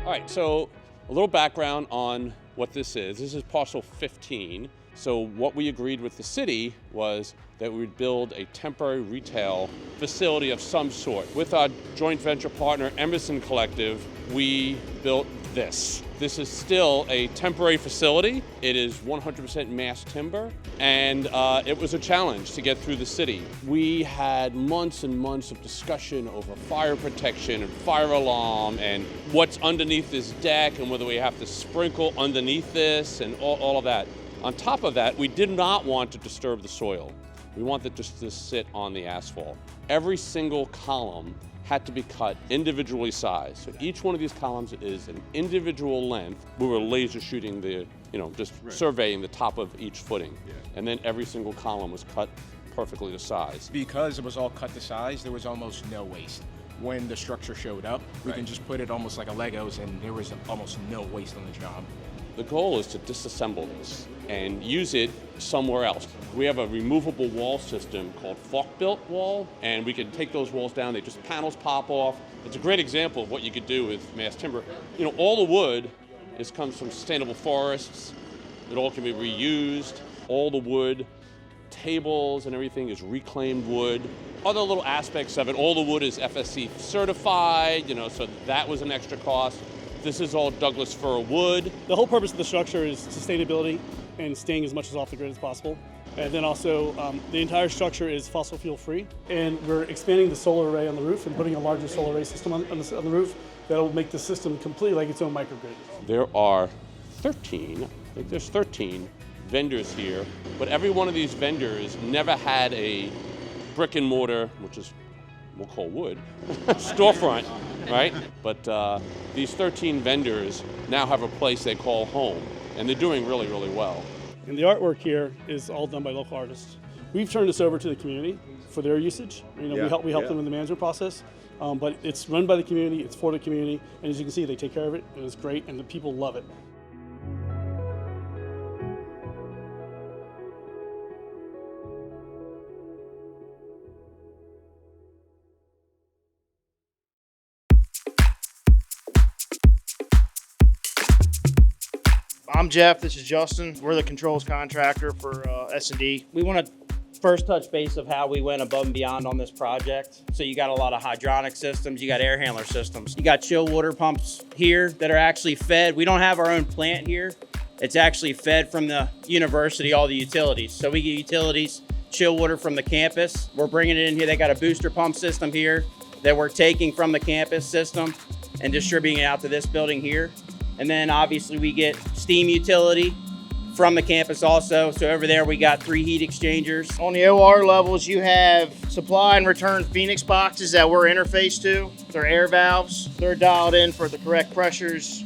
All right, so a little background on what this is. This is parcel 15. So what we agreed with the city was that we would build a temporary retail facility of some sort. With our joint venture partner, Emerson Collective, we built this. This is still a temporary facility. It is 100% mass timber, and it was a challenge to get through the city. We had months and months of discussion over fire protection and fire alarm and what's underneath this deck and whether we have to sprinkle underneath this and all of that. On top of that, we did not want to disturb the soil. We wanted just to sit on the asphalt. Every single column had to be cut individually sized. So each one of these columns is an individual length. We were laser shooting surveying the top of each footing. Yeah. And then every single column was cut perfectly to size. Because it was all cut to size, there was almost no waste. When the structure showed up, we can just put it almost like a Legos, and there was almost no waste on the job. The goal is to disassemble this and use it somewhere else. We have a removable wall system called fork-built wall, and we can take those walls down, panels pop off. It's a great example of what you could do with mass timber. All the wood comes from sustainable forests. It all can be reused. All the wood, tables and everything is reclaimed wood. Other little aspects of it, all the wood is FSC certified, so that was an extra cost. This is all Douglas fir wood. The whole purpose of the structure is sustainability and staying as much as off the grid as possible. And then also, the entire structure is fossil fuel free. And we're expanding the solar array on the roof and putting a larger solar array system on the roof that'll make the system completely like its own microgrid. There are 13 vendors here, but every one of these vendors never had a brick and mortar, which is we'll call wood, storefront, right? But these 13 vendors now have a place they call home, and they're doing really, really well. And the artwork here is all done by local artists. We've turned this over to the community for their usage. We help them in the management process, but it's run by the community, it's for the community, and as you can see, they take care of it, and it's great, and the people love it. I'm Jeff, this is Justin. We're the controls contractor for S&D. We want to first touch base of how we went above and beyond on this project. So you got a lot of hydronic systems, you got air handler systems. You got chill water pumps here that are actually fed. We don't have our own plant here. It's actually fed from the university, all the utilities. So we get utilities, chill water from the campus. We're bringing it in here. They got a booster pump system here that we're taking from the campus system and distributing it out to this building here. And then obviously we get steam utility from the campus also. So over there we got 3 heat exchangers. On the OR levels, you have supply and return Phoenix boxes that we're interfaced to. They're air valves. They're dialed in for the correct pressures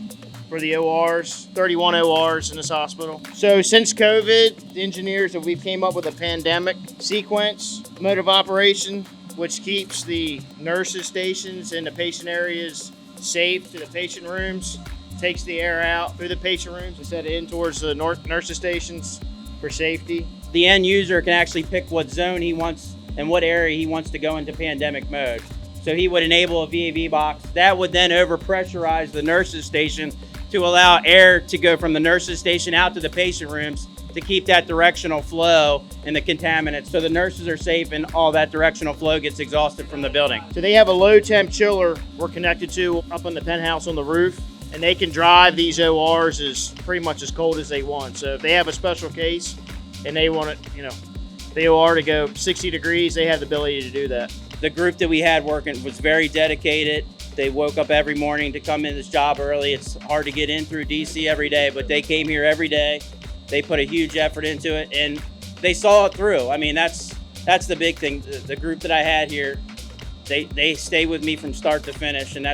for the ORs, 31 ORs in this hospital. So since COVID, the engineers that we've came up with a pandemic sequence mode of operation, which keeps the nurses stations and the patient areas safe to the patient rooms. Takes the air out through the patient rooms instead of in towards the nurses stations for safety. The end user can actually pick what zone he wants and what area he wants to go into pandemic mode. So he would enable a VAV box. That would then overpressurize the nurses station to allow air to go from the nurses station out to the patient rooms to keep that directional flow and the contaminants so the nurses are safe and all that directional flow gets exhausted from the building. So they have a low temp chiller we're connected to up on the penthouse on the roof. And they can drive these ORs as pretty much as cold as they want. So if they have a special case and they want it, the OR to go 60 degrees, they have the ability to do that. The group that we had working was very dedicated. They woke up every morning to come in this job early. It's hard to get in through DC every day, but they came here every day. They put a huge effort into it and they saw it through. I mean, that's the big thing. The group that I had here, they stay with me from start to finish, and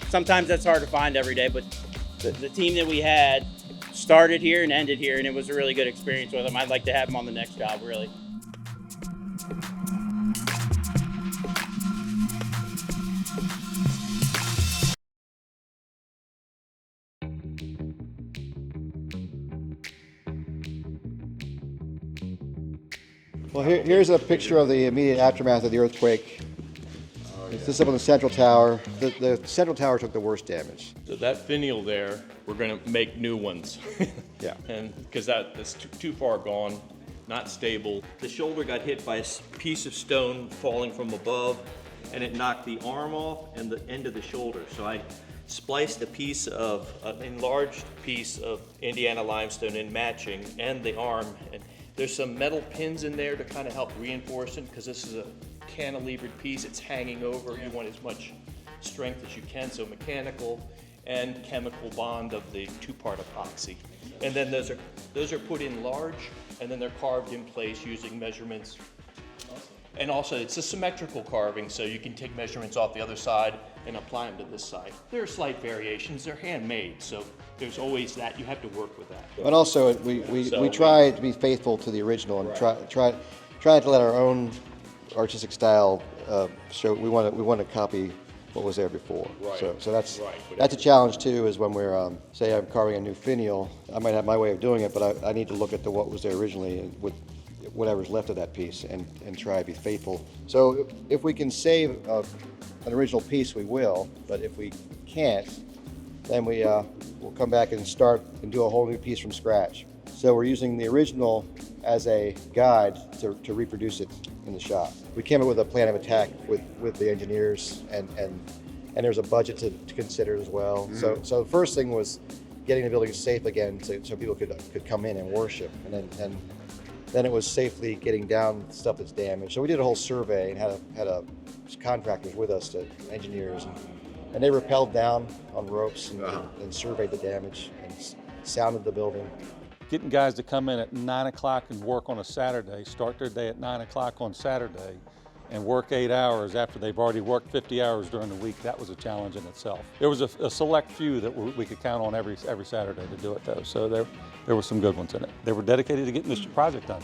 sometimes that's hard to find every day, but the team that we had started here and ended here, and it was a really good experience with them. I'd like to have them on the next job, really. Well, here's a picture of the immediate aftermath of the earthquake. This is up on the central tower. The central tower took the worst damage. So that finial there, we're gonna make new ones. Yeah. And, because that's too far gone, not stable. The shoulder got hit by a piece of stone falling from above, and it knocked the arm off and the end of the shoulder. So I spliced a piece of, an enlarged piece of Indiana limestone in matching and the arm. And there's some metal pins in there to kind of help reinforce it, because this is a cantilevered piece. It's hanging over. You want as much strength as you can, so mechanical and chemical bond of the two-part epoxy. And then those are put in large, and then they're carved in place using measurements. And also, it's a symmetrical carving, so you can take measurements off the other side and apply them to this side. There are slight variations. They're handmade, so there's always that. You have to work with that. But also, we try to be faithful to the original and try to let our own artistic style show. We want to copy what was there before. Right. So that's a challenge too. Is when we're say I'm carving a new finial, I might have my way of doing it, but I need to look at what was there originally and with whatever's left of that piece and try to be faithful. So if we can save an original piece, we will. But if we can't, then we'll come back and start and do a whole new piece from scratch. So we're using the original as a guide to reproduce it in the shop. We came up with a plan of attack with the engineers, and there's a budget to consider as well. Mm-hmm. So the first thing was getting the building safe again, so people could come in and worship, and then it was safely getting down stuff that's damaged. So we did a whole survey and had contractors with us, engineers, and they rappelled down on ropes and surveyed the damage and sounded the building. Getting guys to come in at 9 o'clock and work on a Saturday, start their day at 9 o'clock on Saturday, and work 8 hours after they've already worked 50 hours during the week, that was a challenge in itself. There was a select few that we could count on every Saturday to do it though, so there were some good ones in it. They were dedicated to getting this project done.